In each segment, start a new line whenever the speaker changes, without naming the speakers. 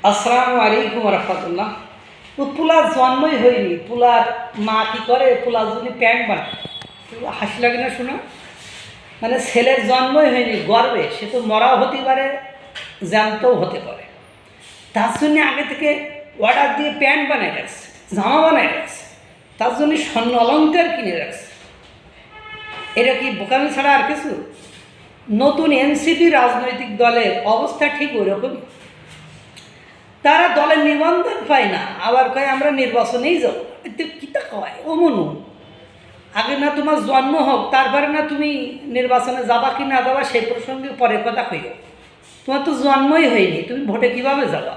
আসসালামু আলাইকুম রহমতুল্লাহ। পুলার জন্মই হয়নি, পুলার মা কী করে, পুলার যদি প্যান্ট বানায়। হাসি লাগে না শোনা? মানে ছেলের জন্মই হয়নি গর্বে, সে তো মরাও হতে পারে, জ্যান্তও হতে পারে। তার জন্যে আগে থেকে অর্ডার দিয়ে প্যান্ট বানায় রাখছে, জামা বানায় রাখছে, তার জন্য স্বর্ণ অলঙ্কার কিনে রাখছে। এটা কি বোকামি ছাড়া আর কিছু? নতুন এনসিপি রাজনৈতিক দলের অবস্থা ঠিক ওইরকম। তারা দলের নিবন্ধন পায় না, আবার কয় আমরা নির্বাচনেই যাব। কীটা কয় ও মনু, আগে না তোমার জন্ম হোক, তারপরে না তুমি নির্বাচনে যাবা কি না যাবা সেই প্রসঙ্গে পরে কথা কইও। তোমার তো জন্মই হয়নি, তুমি ভোটে কীভাবে যাবা?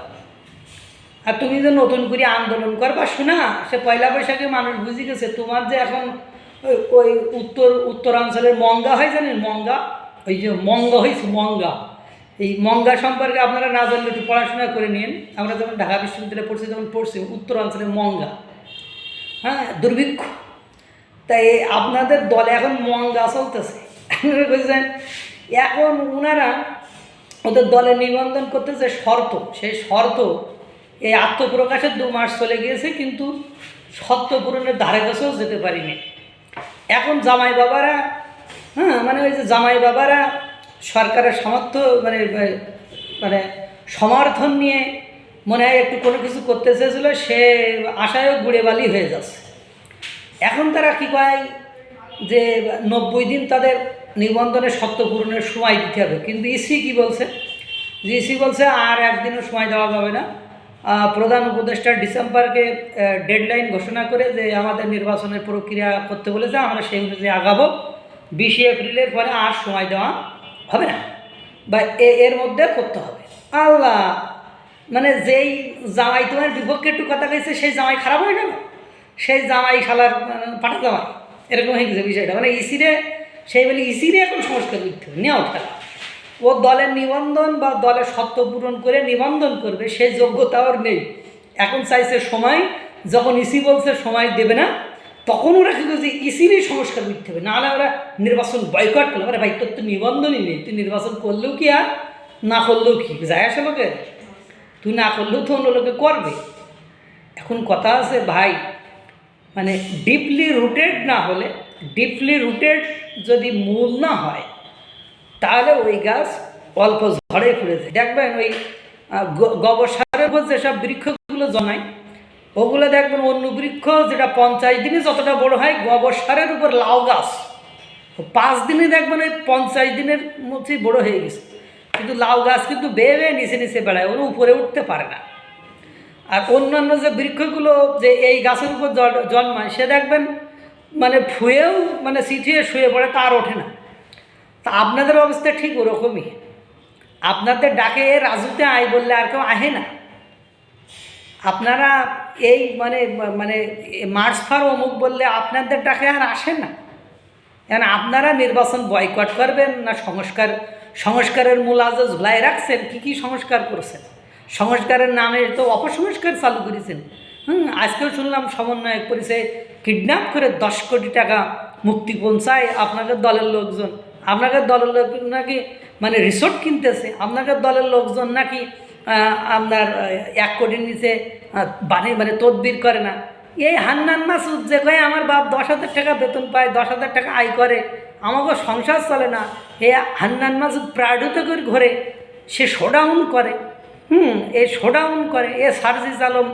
আর তুমি যে নতুন করে আন্দোলন করবা শোনা, সে পয়লা বৈশাখে মানুষ বুঝে গেছে তোমার যে এখন ওই উত্তরাঞ্চলের মঙ্গা হয়, জানেন মঙ্গা? ওই যে মঙ্গা হয়েছে মঙ্গা, এই মঙ্গা সম্পর্কে আপনারা না জানলে একটু পড়াশোনা করে নিন। আমরা যখন ঢাকা বিশ্ববিদ্যালয়ে পড়ছি তখন পড়ছি উত্তরাঞ্চলের মঙ্গা, হ্যাঁ, দুর্ভিক্ষ। তাই আপনাদের দলে এখন মঙ্গা চলতেছে, বুঝছেন? এখন ওনারা ওদের দলে নিবন্ধন করতেছে শর্ত, সেই শর্ত এই আত্মপ্রকাশের 2 মাস চলে গিয়েছে, কিন্তু সত্য পূরণের ধারে কাছেও যেতে পারিনি। এখন জামাই বাবারা, হ্যাঁ, মানে ওই যে জামাই বাবারা সরকারের সামর্থ্য মানে মানে সমর্থন নিয়ে মনে হয় একটু কোনো কিছু করতে চেয়েছিল, সে আশায়ও গুড়ে বালি হয়ে যাচ্ছে। এখন তারা কী কয় যে 90 দিন তাদের নিবন্ধনের সত্য পূরণের সময় দিতে হবে, কিন্তু ইসি কি বলছে, যে ইসি বলছে আর একদিনও সময় দেওয়া যাবে না। প্রধান উপদেষ্টা ডিসেম্বরকে ডেডলাইন ঘোষণা করে যে আমাদের নির্বাচনের প্রক্রিয়া করতে বলেছে, আমরা সেই অনুযায়ী আগাবো। 20 এপ্রিলের পরে আর সময় দেওয়া হবে না, বা এর মধ্যে করতে হবে। আল্লাহ, মানে যেই জামাই তোমার বিপক্ষে একটু কথা কইছে সেই জামাই খারাপ হয়ে গেল, সেই জামাই শালার পাঠা জামাই, এরকম হয়ে গেছে বিষয়টা। মানে ইসিরে সেই বলে ইসিরে এখন সংস্কার করতে হবে, নেওয়া খেলা। ও দলের নিবন্ধন বা দলের সত্য পূরণ করে নিবন্ধন করবে সেই যোগ্যতা ওর নেই। এখন চাইছে সময়, যখন ইসি বলছে সময় দেবে না, তখন ওরা কিন্তু যে ইসিরই সংস্কার করতে হবে, নাহলে ওরা নির্বাচন বয়কট করলো। আরে ভাই, তোর তো নিবন্ধনই নেই, তুই নির্বাচন করলেও কি আর না করলেও কি যায় আসে লোকে? তুই না করলেও তো অন্য লোকে করবে। এখন কথা আছে ভাই, মানে ডিপলি রুটেড না হলে, ডিপলি রুটেড যদি মূল না হয়, তাহলে ওই গাছ অল্প ঝড়ে পড়ে যায়। দেখবেন ওই গোবর সারের উপর যেসব বৃক্ষগুলো জন্মায়, ওগুলো দেখবেন অন্য বৃক্ষ যেটা 50 দিনে যতটা বড় হয়, গোবর সারের উপর লাউ গাছ 5 দিনে দেখবেন ওই 50 দিনের মধ্যেই বড় হয়ে গেছে। কিন্তু লাউ গাছ কিন্তু বেয়ে বেয়ে নিচে নিচে বেড়ায়, ওর উপরে উঠতে পারে না। আর অন্যান্য যে বৃক্ষগুলো যে এই গাছের উপর জন্মায়, সে দেখবেন মানে ফুয়েও মানে চিঠিয়ে শুয়ে পড়ে, তার ওঠে না। তা আপনাদের অবস্থা ঠিক ওরকমই। আপনাদের ডাকে রাজুতে আয় বললে আর কেউ আহে না। আপনারা এই মানে মানে মার্চ ফার অমুক বললে আপনাদের ডাকে আর আসেন না। এখন আপনারা নির্বাচন বয়কট করবেন না সংস্কারের মূলাজে ঝুলাই রাখছেন? কী সংস্কার করছেন? সংস্কারের নামে তো অপসংস্কার চালু করেছেন। আজকেও শুনলাম সমন্বয়ক করেছে কিডন্যাপ করে 10 কোটি টাকা মুক্তি পৌঁছায় আপনাদের দলের লোকজন। আপনাদের দলের লোক নাকি মানে রিসোর্ট কিনতেছে, আপনাদের দলের লোকজন নাকি আপনার 1 কোটির নিচে মানে তদবির করে না। এই হান্নান মাসুদ যে কয়ে আমার বাপ 10,000 টাকা বেতন পায়, 10,000 টাকা আয় করে, আমাকে সংসার চলে না, এ হান্নান মাসুদ প্রাইডুতে করে ঘরে, সে শোডাউন করে, এ শোডাউন করে। এ সার্জিস আলম,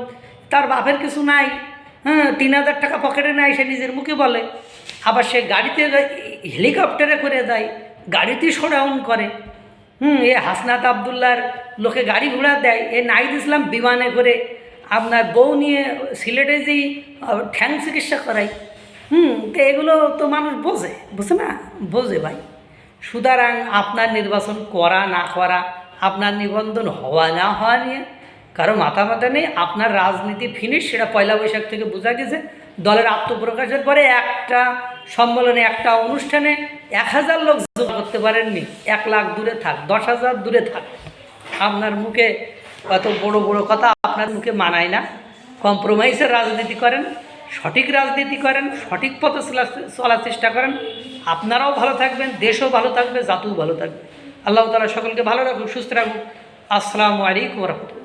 তার বাপের কিছু নাই, 3,000 টাকা পকেটে নেয়, সে নিজের মুখে বলে। আবার সে গাড়িতে হেলিকপ্টারে করে যায়, গাড়িতে শোডাউন করে। এ হাসনাত আবদুল্লার লোকে গাড়ি ঘোড়া দেয়, এ নাহিদ ইসলাম বিমানে করে আপনার বউ নিয়ে সিলেটে যেই ঠ্যাং চিকিৎসা করাই। তো এগুলো তো মানুষ বোঝে না, বোঝে ভাই। সুতরাং আপনার নির্বাচন করা না করা, আপনার নিবন্ধন হওয়া না হওয়া নিয়ে কারো মাথা নেই। আপনার রাজনীতি ফিনিশ, সেটা পয়লা বৈশাখ থেকে বোঝা গেছে। দলের আত্মপ্রকাশের পরে একটা সম্মেলনে, একটা অনুষ্ঠানে 1000 লোক যোগ করতে পারেননি। 1 লাখ দূরে থাক, 10,000 দূরে থাক, আপনার মুখে অত বড় বড় কথা আপনার মুখে মানায় না। কম্প্রোমাইজের রাজনীতি করেন, সঠিক রাজনীতি করেন, সঠিক পথে চলার চেষ্টা করেন। আপনারাও ভালো থাকবেন, দেশও ভালো থাকবে, জাতিও ভালো থাকবে। আল্লাহ তাআলা সকলকে ভালো রাখুক, সুস্থ রাখুক। আসসালামু আলাইকুম ওয়া রাহমাতুল্লাহ।